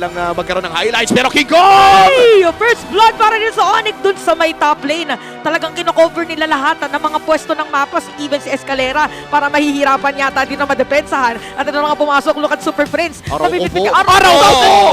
lang magkaroon ng highlights, pero King Kong! Hey! First blood para rin sa Onyx dun sa may top lane. Talagang kino-cover nila lahat ng mga pwesto ng mapas, even si Escalera, para mahihirapan yata din na madepensahan. At ano nga pumasok, look at Super Friends. Araw-Ubo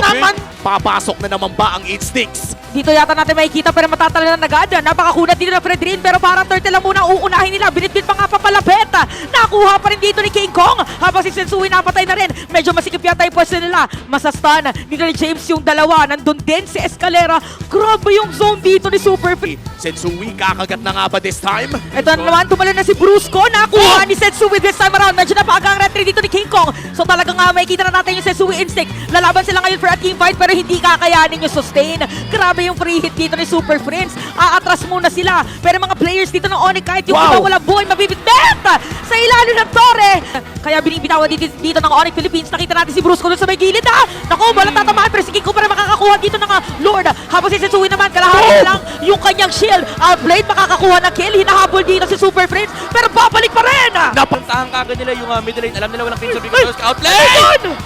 naman! Papasok na naman ba ang Instincts? Dito yata natin makikita pero matatala na agad. Napakakunat dito na Fredrin pero parang turtle lang muna uunahin nila. Binitbit pa nga papalapit. Nakuha pa rin dito ni King Kong. Habang si Sensui napatay na rin. Medyo masikip yata yung pwesto nila. Masastan. Dito ni James yung dalawa. Nandun din si Escalera. Grabe yung zone dito ni Super Free. Sensui kakagat na nga ba this time? Ito na naman, tumalo na si Brusco. Nakuha ni Sensui this time around. Medyo napaka ang retry dito ni King Kong. So talagang nga makikita na natin yung Sensui instinct. Lalaban sila ngayon for a team fight pero hindi kakayanin yung sustain. Grabe yung free hit dito ni Super Friends. Aatras muna sila. Pero mga players dito ng Onyx kahit yung iba walang buhay, mabibitbet sa ilalim ng tore. Kaya binibitawan dito ng Onyx Philippines. Nakita natin si Brusco doon sa may gilid ha. Naku, walang tatamaan pero si King Kong para makakakuha dito ng Lord. Habang si Sensui naman, kalahati lang yung kanyang shield. Blade makakakuha ng kill. Hinahabol dito si Super Friends. Pero babalik pa rin. Napuntahan kagad nila yung mid lane. Alam nila walang pincer because outlane!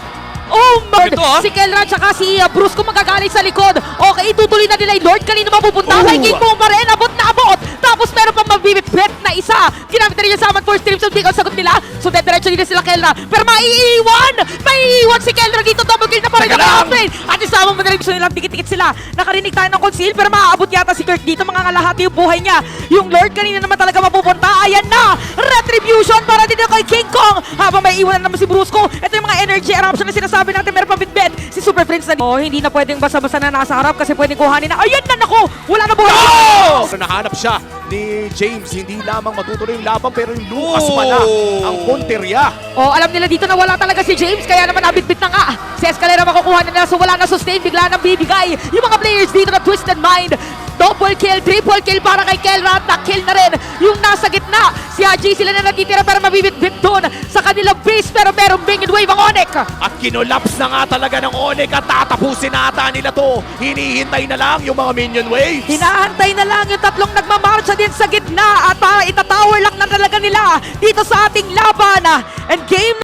Oh my Ito, God! Si Kelran tsaka si Brusco magagalit sa likod. Okay, itutuloy na nila yung Lord. Kanina mapupunta kay King Kong pa rin. Abot na abot. Tapos meron pang mabibit-bet na isa. Ginamit na rin yung summon for streams. So di ko sagot nila. So diretso nila sila Kelra. Pero maiiwan si Kelra dito. Double kill na pa rin ang offlane. At isama mo na rin. Gusto nilang dikit-dikit sila. Nakarinig tayo ng conceal. Pero maaabot yata si Kurt dito. Mga kalahati yung buhay niya. Yung Lord kanina naman talaga mapupunta. Ayan na! Retribution para dito kay King Kong. Habang may iwan na naman si Brusco. Ito yung mga energy eruption na sinasabi natin. Meron pa bitbet. Si Super Friends na dito. Hindi na pwedeng basa-basa na nasa harap kasi pwedeng kuhanin na. Ayan na! Naku! Wala na buhay! So nahanap siya ni James. Hindi lamang matutuloy yung laban pero yung Lucas pala ang punteriya. Alam nila dito na wala talaga si James kaya naman nabitbit na nga. Si Escalera makukuha na nila so wala na sustain. Bigla nang bibigay yung mga players dito na Twisted Mind. Double kill, triple kill para kay Kelra at na-kill na rin yung nasa gitna. Si Haji sila na natitira pero mabibitbit doon sa kanilang base pero merong bing and wave ang Onyx. At kinolaps na nga talaga ng Onyx at tatapusin na ata nila to. Hinihintay na lang yung mga minion waves. Hinahantay na lang yung tatlong nagmamarcha din sa gitna at itatower lock na talaga nila dito sa ating laban. And game